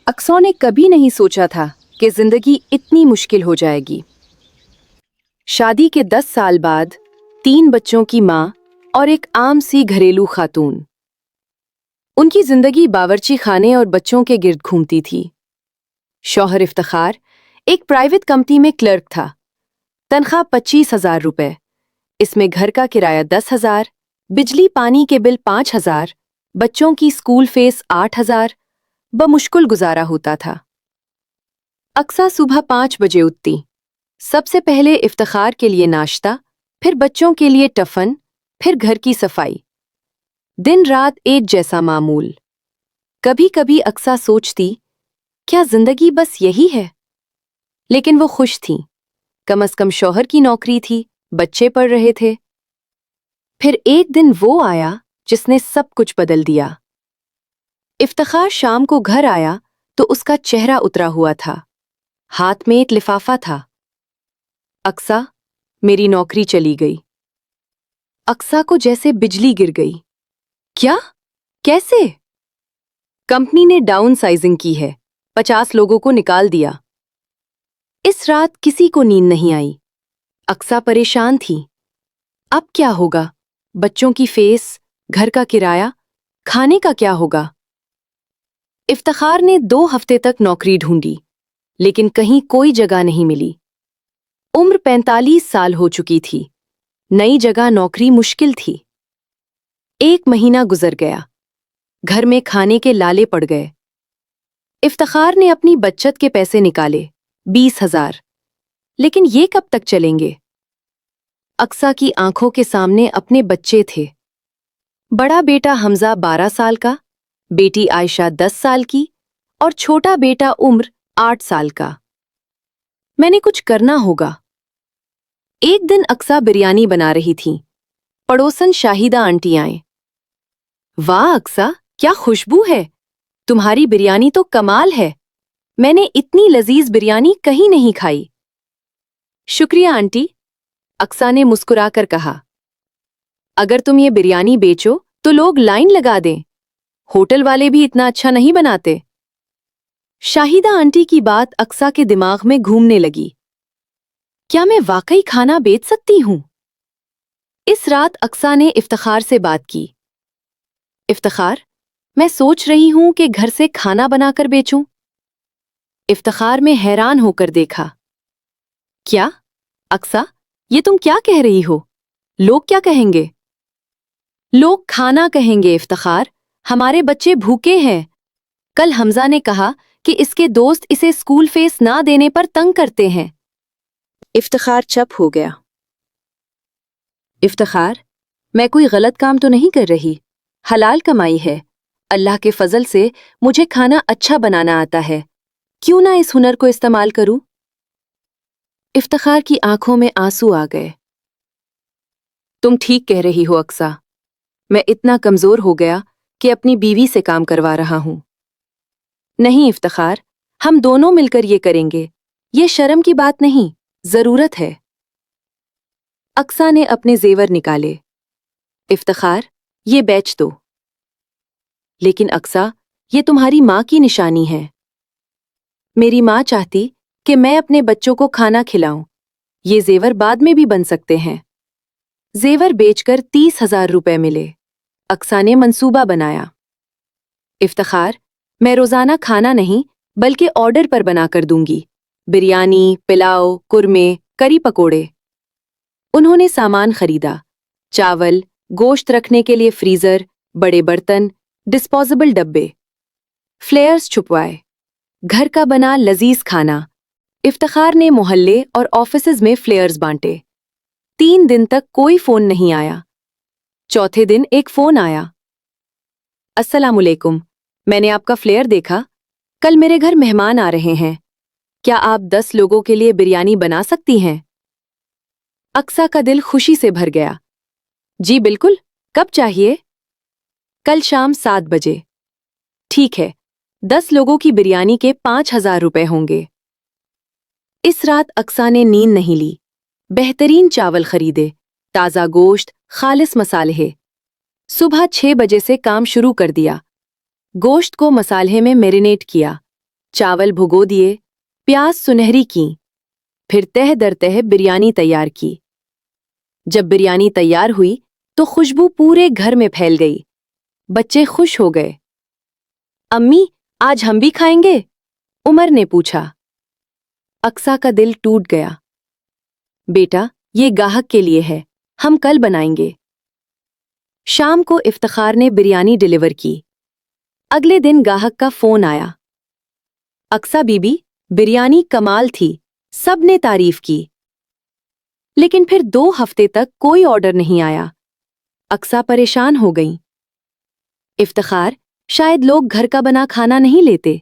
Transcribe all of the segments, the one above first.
अक्सर ने कभी नहीं सोचा था कि जिंदगी इतनी मुश्किल हो जाएगी। शादी के 10 साल बाद 3 बच्चों की माँ और एक आम सी घरेलू खातून। उनकी जिंदगी बावर्ची खाने और बच्चों के गिर्द घूमती थी। शौहर इफ्तिखार एक प्राइवेट कंपनी में क्लर्क था। तनख्वाह 25,000 रुपए। इसमें घर का किराया 10,000, बिजली पानी के बिल 5,000, बच्चों की स्कूल फीस 8,000 बमुश्किल गुजारा होता था। अक्सा सुबह 5 बजे उठती। सबसे पहले इफ्तिखार के लिए नाश्ता, फिर बच्चों के लिए टफन, फिर घर की सफाई। दिन रात एक जैसा मामूल। कभी कभी अक्सा सोचती, क्या जिंदगी बस यही है? लेकिन वो खुश थी। कम से कम शौहर की नौकरी थी, बच्चे पढ़ रहे थे। फिर एक दिन वो आया जिसने सब कुछ बदल दिया। इफ्तिखार शाम को घर आया तो उसका चेहरा उतरा हुआ था। हाथ में एक लिफाफा था। अक्सा, मेरी नौकरी चली गई। अक्सा को जैसे बिजली गिर गई। क्या? कैसे? कंपनी ने डाउन साइजिंग की है, 50 लोगों को निकाल दिया। इस रात किसी को नींद नहीं आई। अक्सा परेशान थी। अब क्या होगा? बच्चों की फीस, घर का किराया, खाने का क्या होगा? इफ्तिखार ने 2 हफ्ते तक नौकरी ढूंढी, लेकिन कहीं कोई जगह नहीं मिली। उम्र 45 साल हो चुकी थी। नई जगह नौकरी मुश्किल थी। 1 महीना गुजर गया। घर में खाने के लाले पड़ गए। इफ्तिखार ने अपनी बचत के पैसे निकाले, 20,000। लेकिन ये कब तक चलेंगे? अक्सा की आंखों के सामने अपने बच्चे थे। बड़ा बेटा हमजा 12 साल का, बेटी आयशा 10 साल की और छोटा बेटा उम्र 8 साल का। मैंने कुछ करना होगा। एक दिन अक्सा बिरयानी बना रही थी। पड़ोसन शाहिदा आंटी आए। वाह अक्सा, क्या खुशबू है! तुम्हारी बिरयानी तो कमाल है। मैंने इतनी लजीज बिरयानी कहीं नहीं खाई। शुक्रिया आंटी, अक्सा ने मुस्कुराकर कहा। अगर तुम ये बिरयानी बेचो तो लोग लाइन लगा दें। होटल वाले भी इतना अच्छा नहीं बनाते। शाहिदा आंटी की बात अक्सा के दिमाग में घूमने लगी। क्या मैं वाकई खाना बेच सकती हूं? इस रात अक्सा ने इफ्तिखार से बात की। इफ्तिखार, मैं सोच रही हूं कि घर से खाना बनाकर बेचूं। इफ्तिखार में हैरान होकर देखा। क्या? अक्सा, ये तुम क्या कह रही हो? लोग क्या कहेंगे? लोग खाना कहेंगे इफ्तिखार, हमारे बच्चे भूखे हैं। कल हमजा ने कहा कि इसके दोस्त इसे स्कूल फीस ना देने पर तंग करते हैं। इफ्तिखार चुप हो गया। इफ्तिखार, मैं कोई गलत काम तो नहीं कर रही। हलाल कमाई है। अल्लाह के फजल से मुझे खाना अच्छा बनाना आता है। क्यों ना इस हुनर को इस्तेमाल करूं? इफ्तिखार की आंखों में आंसू आ गए। तुम ठीक कह रही हो अक्सा। मैं इतना कमजोर हो गया कि अपनी बीवी से काम करवा रहा हूं। नहीं इफ्तिखार, हम दोनों मिलकर ये करेंगे। ये शर्म की बात नहीं, जरूरत है। अक्सा ने अपने जेवर निकाले। इफ्तिखार, ये बेच दो। लेकिन अक्सा, ये तुम्हारी माँ की निशानी है। मेरी माँ चाहती कि मैं अपने बच्चों को खाना खिलाऊं। ये जेवर बाद में भी बन सकते हैं। जेवर बेचकर 30,000 रुपए मिले। अक्सा ने मंसूबा बनाया। इफ्तिखार, मैं रोजाना खाना नहीं बल्कि ऑर्डर पर बनाकर दूंगी। बिरयानी, पिलाओ, कुरमे, करी पकोड़े। उन्होंने सामान खरीदा। चावल, गोश्त रखने के लिए फ्रीजर, बड़े बर्तन, डिस्पोजेबल डब्बे। फ्लेयर्स छुपवाए। घर का बना लजीज खाना। इफ्तिखार ने मोहल्ले और ऑफिसेज में फ्लेयर्स बांटे। 3 दिन तक कोई फोन नहीं आया। चौथे दिन एक फोन आया। अस्सलामुअलैकुम, मैंने आपका फ्लेयर देखा। कल मेरे घर मेहमान आ रहे हैं। क्या आप 10 लोगों के लिए बिरयानी बना सकती हैं? अक्सा का दिल खुशी से भर गया। जी बिल्कुल, कब चाहिए? कल शाम 7 बजे। ठीक है, 10 लोगों की बिरयानी के 5,000 रुपए होंगे। इस रात अक्सा ने नींद नहीं ली। बेहतरीन चावल खरीदे, ताज़ा गोश्त, खालिस मसाले। सुबह 6 बजे से काम शुरू कर दिया। गोश्त को मसाले में मैरिनेट किया। चावल भुगो दिए, प्याज सुनहरी की, फिर तह दर तह बिरयानी तैयार की। जब बिरयानी तैयार हुई तो खुशबू पूरे घर में फैल गई। बच्चे खुश हो गए। अम्मी, आज हम भी खाएंगे? उमर ने पूछा। अक्सा का दिल टूट गया। बेटा, ये गाहक के लिए है, हम कल बनाएंगे। शाम को इफ्तिखार ने बिरयानी डिलीवर की। अगले दिन गाहक का फोन आया। अक्सा बीबी, बिरयानी कमाल थी, सबने तारीफ की। लेकिन फिर 2 हफ्ते तक कोई ऑर्डर नहीं आया। अक्सा परेशान हो गई। इफ्तिखार, शायद लोग घर का बना खाना नहीं लेते।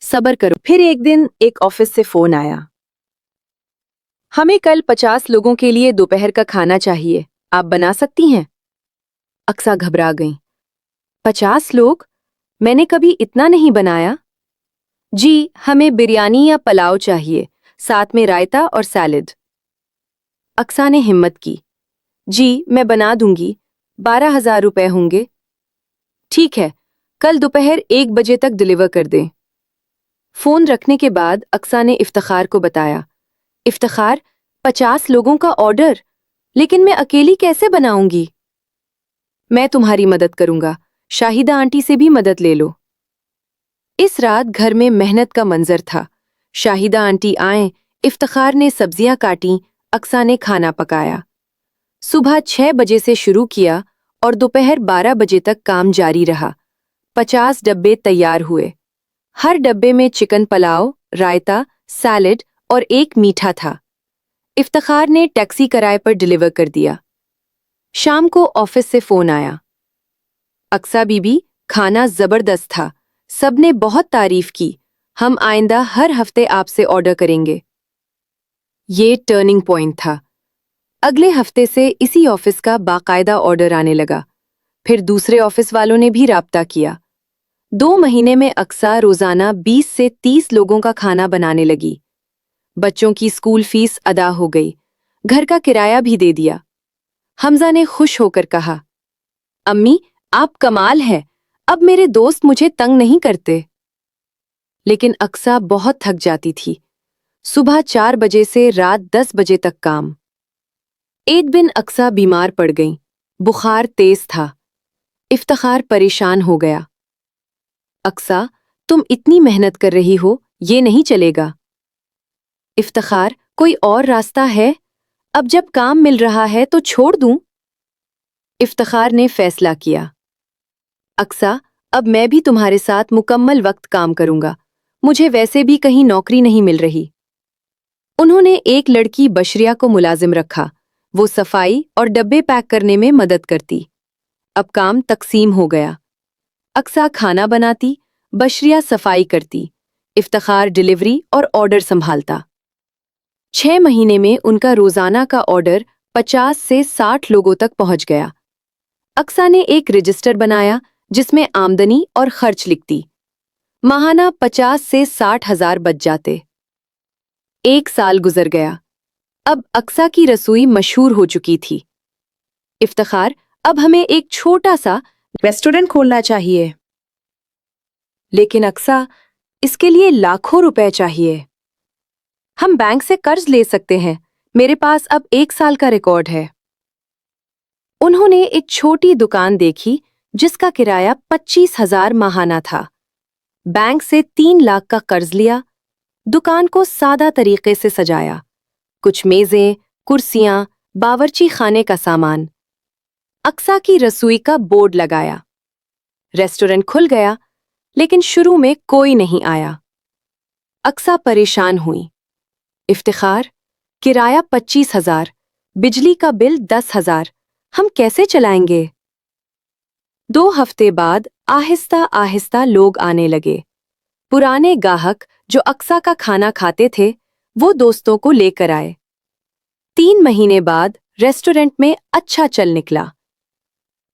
सब्र करो। फिर एक दिन एक ऑफिस से फोन आया। हमें कल 50 लोगों के लिए दोपहर का खाना चाहिए, आप बना सकती हैं? अक्सा घबरा गई। 50 लोग? मैंने कभी इतना नहीं बनाया। जी, हमें बिरयानी या पुलाव चाहिए, साथ में रायता और सैलेड। अक्सा ने हिम्मत की। जी, मैं बना दूंगी, 12,000 रुपए होंगे। ठीक है, कल दोपहर 1 बजे तक डिलीवर कर दें। फोन रखने के बाद अक्सा ने इफ्तिखार को बताया। इफ्तिखार, 50 लोगों का ऑर्डर, लेकिन मैं अकेली कैसे बनाऊंगी? मैं तुम्हारी मदद करूंगा, शाहिदा आंटी से भी मदद ले लो। इस रात घर में मेहनत का मंजर था। शाहिदा आंटी आए, इफ्तिखार ने सब्जियां काटी, अक्सा ने खाना पकाया। सुबह 6 बजे से शुरू किया और दोपहर 12 बजे तक काम जारी रहा। 50 डब्बे तैयार हुए। हर डब्बे में चिकन पुलाव, रायता, सैलेड और एक मीठा था। इफ्तिखार ने टैक्सी किराए पर डिलीवर कर दिया। शाम को ऑफिस से फोन आया। अक्सा बीबी, खाना जबरदस्त था, सबने बहुत तारीफ की, हम आइंदा हर हफ्ते आपसे ऑर्डर करेंगे। ये टर्निंग पॉइंट था। अगले हफ्ते से इसी ऑफिस का बाकायदा ऑर्डर आने लगा। फिर दूसरे ऑफिस वालों ने भी राब्ता किया। 2 महीने में अक्सा रोजाना 20 से 30 लोगों का खाना बनाने लगी। बच्चों की स्कूल फीस अदा हो गई, घर का किराया भी दे दिया। हमजा ने खुश होकर कहा, अम्मी, आप कमाल है, अब मेरे दोस्त मुझे तंग नहीं करते। लेकिन अक्सा बहुत थक जाती थी। सुबह 4 बजे से रात 10 बजे तक काम। एक दिन अक्सा बीमार पड़ गई। बुखार तेज था। इफ्तिखार परेशान हो गया। अक्सा, तुम इतनी मेहनत कर रही हो, ये नहीं चलेगा। इफ्तिखार, कोई और रास्ता है? अब जब काम मिल रहा है तो छोड़ दूं? इफ्तिखार ने फैसला किया। अक्सा, अब मैं भी तुम्हारे साथ मुकम्मल वक्त काम करूंगा, मुझे वैसे भी कहीं नौकरी नहीं मिल रही। उन्होंने एक लड़की बशरिया को मुलाजिम रखा, वो सफाई और डब्बे पैक करने में मदद करती। अब काम तकसीम हो गया। अक्सा खाना बनाती, बशरिया सफाई करती, इफ्तिखार डिलीवरी और ऑर्डर संभालता। 6 महीने में उनका रोजाना का ऑर्डर 50 से 60 लोगों तक पहुंच गया। अक्सा ने एक रजिस्टर बनाया जिसमें आमदनी और खर्च लिखती। माहाना 50 से 60 हजार बच जाते। 1 साल गुजर गया। अब अक्सा की रसोई मशहूर हो चुकी थी। इफ्तिखार, अब हमें एक छोटा सा रेस्टोरेंट खोलना चाहिए। लेकिन अक्सा, इसके लिए लाखों रुपए चाहिए। हम बैंक से कर्ज ले सकते हैं, मेरे पास अब 1 साल का रिकॉर्ड है। उन्होंने एक छोटी दुकान देखी जिसका किराया 25,000 माहाना था। बैंक से 3 लाख का कर्ज लिया। दुकान को सादा तरीके से सजाया, कुछ मेजें, कुर्सियां, बावर्ची खाने का सामान। अक्सा की रसोई का बोर्ड लगाया। रेस्टोरेंट खुल गया, लेकिन शुरू में कोई नहीं आया। अक्सा परेशान हुई। इफ्तिखार, किराया 25,000, बिजली का बिल 10,000, हम कैसे चलाएंगे? 2 हफ्ते बाद आहिस्ता आहिस्ता लोग आने लगे। पुराने गाहक जो अक्सा का खाना खाते थे, वो दोस्तों को लेकर आए। 3 महीने बाद रेस्टोरेंट में अच्छा चल निकला।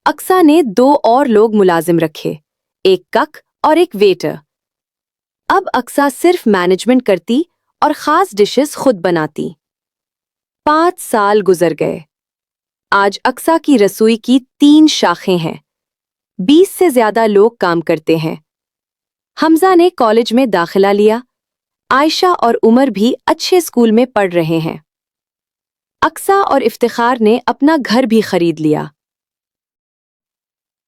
अक्सा ने 2 और लोग मुलाजिम रखे, एक कक और एक वेटर। अब अक्सा सिर्फ मैनेजमेंट करती और खास डिशेस खुद बनाती। 5 साल गुजर गए। आज अक्सा की रसोई की 3 शाखें हैं। 20 से ज्यादा लोग काम करते हैं। حمزہ نے کالج میں داخلہ لیا، عائشہ اور عمر بھی اچھے اسکول میں پڑھ رہے ہیں۔ اقصیٰ اور افتخار نے اپنا گھر بھی خرید لیا۔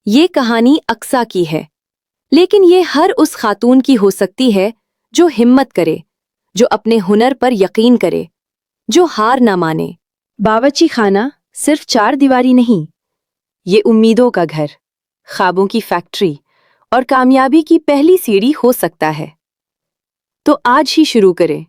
یہ کہانی اقصیٰ کی ہے، لیکن یہ ہر اس خاتون کی ہو سکتی ہے جو ہمت کرے، جو اپنے ہنر پر یقین کرے، جو ہار نہ مانے۔ باورچی خانہ صرف 4 دیواری نہیں، یہ امیدوں کا گھر، خوابوں کی فیکٹری اور کامیابی کی پہلی سیڑھی ہو سکتا ہے۔ تو آج ہی شروع کریں۔